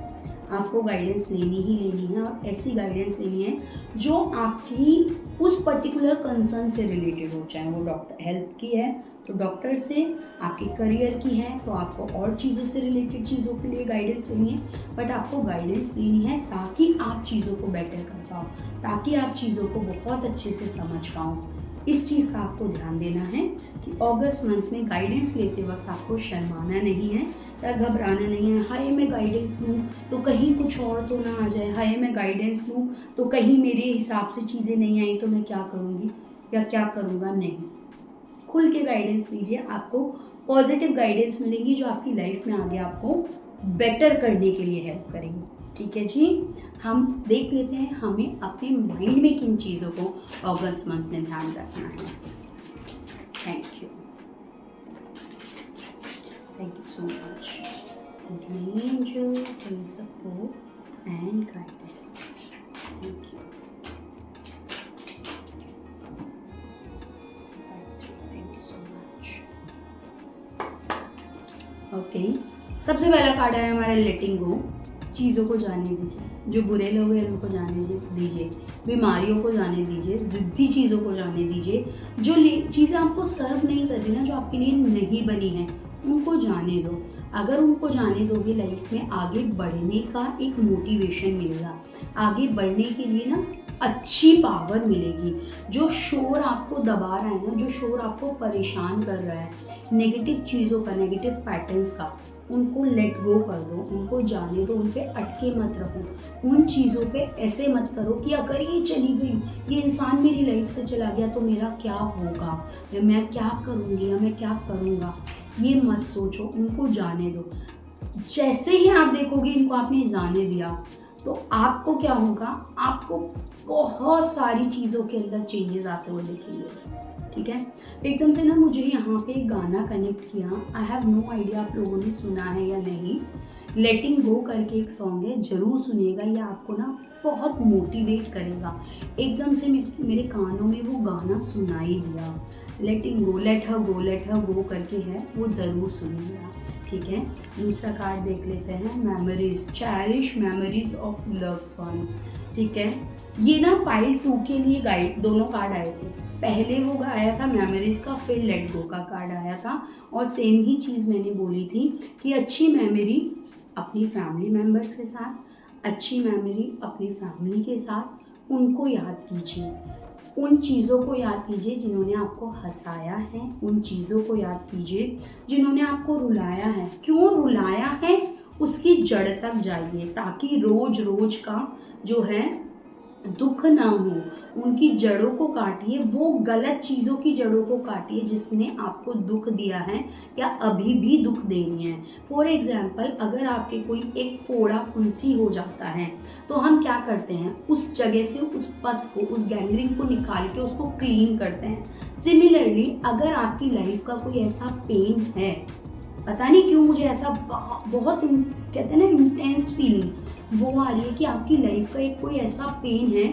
आपको गाइडेंस लेनी ही लेनी है और ऐसी गाइडेंस लेनी है जो आपकी उस पर्टिकुलर कंसर्न से रिलेटेड हो। चाहे वो डॉक्टर हेल्थ की है तो डॉक्टर से, आपके करियर की है तो आपको और चीज़ों से रिलेटेड चीज़ों के लिए गाइडेंस लेनी है। बट आपको गाइडेंस लेनी है ताकि आप चीज़ों को बेटर कर पाओ, ताकि आप चीज़ों को बहुत अच्छे से समझ पाओ। इस चीज़ का आपको ध्यान देना है कि अगस्त मंथ में गाइडेंस लेते वक्त आपको शर्माना नहीं है या घबराना नहीं है। हाय मैं गाइडेंस लूँ तो कहीं कुछ और तो ना आ जाए, हाय मैं गाइडेंस लूँ तो कहीं मेरे हिसाब से चीज़ें नहीं आई तो मैं क्या करूँगी या क्या करूँगा। नहीं, खुल के गाइडेंस लीजिए, आपको पॉजिटिव गाइडेंस मिलेगी जो आपकी लाइफ में आगे आपको बेटर करने के लिए हेल्प करेंगी। ठीक है जी, हम देख लेते हैं हमें अपने माइंड में किन चीज़ों को अगस्त मंथ में ध्यान रखना है। Thank you so much angel for support and guidance. Thank you. Okay, सबसे पहला कार्ड है हमारा लेटिंग गो। चीज़ों को जाने दीजिए, जो बुरे लोग हैं उनको जाने दीजिए, बीमारियों को जाने दीजिए, ज़िद्दी चीज़ों को जाने दीजिए, जो चीज़ें आपको सर्व नहीं कर रही ना, जो आपके लिए नहीं बनी है, उनको जाने दो। अगर उनको जाने दोगे लाइफ में आगे बढ़ने का एक मोटिवेशन मिलेगा, आगे बढ़ने के लिए ना अच्छी पावर मिलेगी। जो शोर आपको दबा रहा है ना, जो शोर आपको परेशान कर रहा है, नेगेटिव चीज़ों का, नेगेटिव पैटर्न्स का, उनको लेट गो कर दो, उनको जाने दो, उन पे अटके मत रहो। उन चीज़ों पे ऐसे मत करो कि अगर ये चली गई, ये इंसान मेरी लाइफ से चला गया तो मेरा क्या होगा, या मैं क्या करूँगी या मैं क्या करूँगा, ये मत सोचो, उनको जाने दो। जैसे ही आप देखोगे इनको आपने जाने दिया तो आपको क्या होगा, आपको बहुत सारी चीज़ों के अंदर चेंजेस आते हुए दिखेंगे। ठीक है, एकदम से ना मुझे यहाँ पे एक गाना कनेक्ट किया, आई हैव नो आइडिया आप लोगों ने सुना है या नहीं। लेटिंग गो करके एक सॉन्ग है, ज़रूर सुनिएगा, ये आपको ना बहुत मोटिवेट करेगा। एकदम से मेरे कानों में वो गाना सुनाई दिया, लेटिंग गो, लेट हर गो करके है, वो ज़रूर सुनिएगा। ठीक है। दूसरा कार्ड देख लेते हैं, memories, cherish memories of loves one, ठीक है। ये ना पाइल 2 के लिए गाइड दोनों कार्ड आए थे। पहले वो आया था मेमोरीज का, फिर लेट गो का कार्ड आया था, और सेम ही चीज़ मैंने बोली थी कि अच्छी मेमोरी अपनी फैमिली मेम्बर्स के साथ, अच्छी मेमोरी अपनी फैमिली के साथ, उनको याद कीजिए, उन चीज़ों को याद कीजिए जिन्होंने आपको हंसाया है, उन चीज़ों को याद कीजिए जिन्होंने आपको रुलाया है। क्यों रुलाया है उसकी जड़ तक जाइए, ताकि रोज रोज का जो है दुख ना हो, उनकी जड़ों को काटिए, वो गलत चीज़ों की जड़ों को काटिए जिसने आपको दुख दिया है या अभी भी दुख दे रही हैं। फॉर एग्जाम्पल, अगर आपके कोई एक फोड़ा फुंसी हो जाता है तो हम क्या करते हैं, उस जगह से उस पस को, उस गैंग्रीन को निकाल के उसको क्लीन करते हैं। सिमिलरली अगर आपकी लाइफ का कोई ऐसा पेन है, पता नहीं क्यों मुझे ऐसा बहुत कहते हैं ना इंटेंस फीलिंग वो आ रही है कि आपकी लाइफ का एक कोई ऐसा पेन है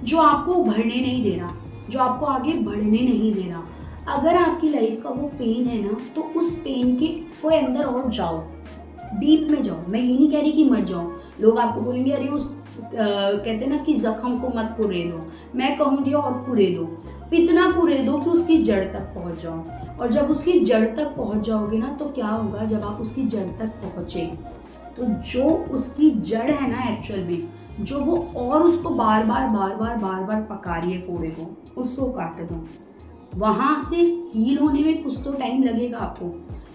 जो आपको उभरने नहीं दे रहा, जो आपको आगे बढ़ने नहीं दे रहा। अगर आपकी लाइफ का वो पेन है ना, तो उस पेन के कोई अंदर और जाओ, डीप में जाओ। मैं ये नहीं कह रही कि मत जाओ, लोग आपको बोलेंगे अरे उस कहते हैं ना कि जख्म को मत कुरे दो, मैं कहूँगी और कुरे दो, इतना कुरे दो कि उसकी जड़ तक पहुँच जाओ। और जब उसकी जड़ तक पहुँच जाओगे ना, तो क्या होगा, जब आप उसकी जड़ तक पहुँचे तो जो उसकी जड़ है ना एक्चुअल में, जो वो और उसको बार बार पका रही है फोड़े को, उसको काट दो। वहाँ से हील होने में कुछ तो टाइम लगेगा आपको,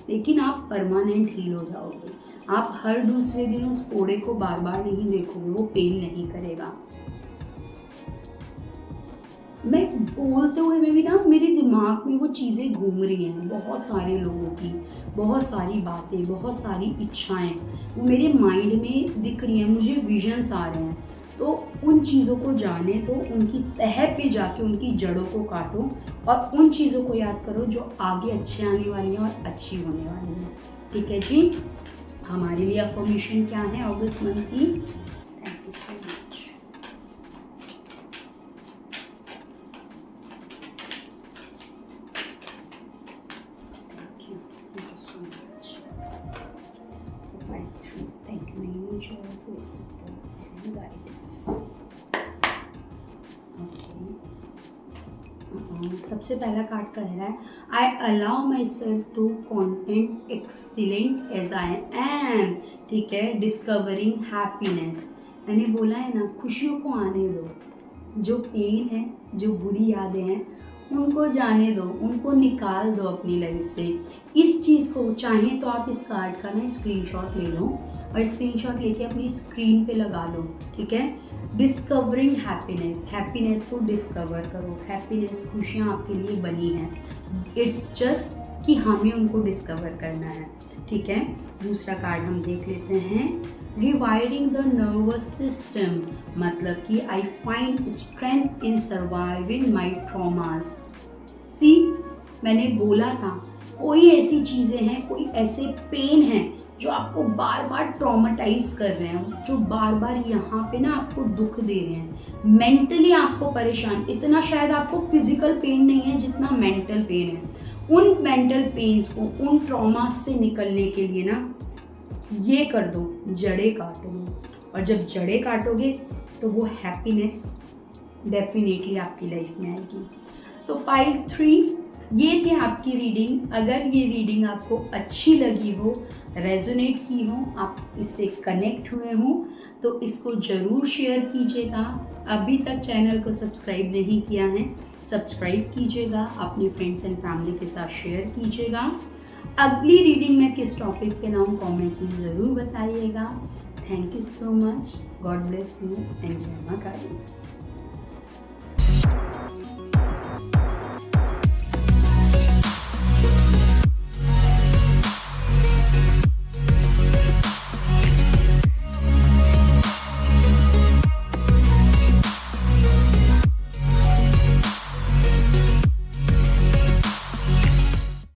लेकिन आप परमानेंट हील हो जाओगे। आप हर दूसरे दिन उस फोड़े को बार बार नहीं देखोगे, वो पेन नहीं करेगा। मैं बोलते हुए में भी ना मेरे दिमाग में वो चीज़ें घूम रही हैं, बहुत सारे लोगों की, बहुत सारी बातें, बहुत सारी इच्छाएं वो मेरे माइंड में दिख रही हैं, मुझे विजन्स आ रहे हैं। तो उन चीज़ों को जाने दो, उनकी तह पे जाके उनकी जड़ों को काटो और उन चीज़ों को याद करो जो आगे अच्छे आने वाली हैं और अच्छी होने वाली हैं। ठीक है जी, हमारे लिए अफर्मेशन क्या है अगस्त मंथ की? Thank you so much. सबसे पहला कार्ड कह रहा है, I allow myself to content excellent as I am. ठीक है, डिस्कवरिंग हैप्पीनेस, मैंने बोला है ना, खुशियों को आने दो, जो पेन है, जो बुरी यादें हैं उनको जाने दो, उनको निकाल दो अपनी लाइफ से। इस चीज़ को चाहें तो आप इस कार्ड का ना स्क्रीनशॉट ले लो और स्क्रीनशॉट लेके अपनी स्क्रीन पे लगा लो। ठीक है, डिस्कवरिंग हैप्पीनेस, हैप्पीनेस को डिस्कवर करो। हैप्पीनेस, खुशियाँ आपके लिए बनी हैं, इट्स जस्ट कि हमें उनको डिस्कवर करना है। ठीक है, दूसरा कार्ड हम देख लेते हैं, रिवायरिंग द नर्वस सिस्टम, मतलब कि I find strength in surviving my traumas. See, मैंने बोला था कोई ऐसी चीज़ें हैं, कोई ऐसे पेन हैं जो आपको बार बार ट्रॉमेटाइज कर रहे हैं, जो बार बार यहाँ पे ना आपको दुख दे रहे हैं, मेंटली आपको परेशान। इतना शायद आपको फिजिकल पेन नहीं है जितना मेंटल पेन है। उन मेंटल पेन्स को, उन ट्रॉमास से निकलने के लिए ना ये कर दो, जड़ें काट दो। और जब जड़ें काटोगे तो वो हैप्पीनेस डेफिनेटली आपकी लाइफ में आएगी। तो पाइल 3, ये थी आपकी रीडिंग। अगर ये रीडिंग आपको अच्छी लगी हो, रेजोनेट की हो, आप इससे कनेक्ट हुए हो, तो इसको ज़रूर शेयर कीजिएगा। अभी तक चैनल को सब्सक्राइब नहीं किया है, सब्सक्राइब कीजिएगा, अपने फ्रेंड्स एंड फैमिली के साथ शेयर कीजिएगा। अगली रीडिंग में किस टॉपिक पे नाम कमेंट में ज़रूर बताइएगा। Thank you so much, God bless you and जय मां काली।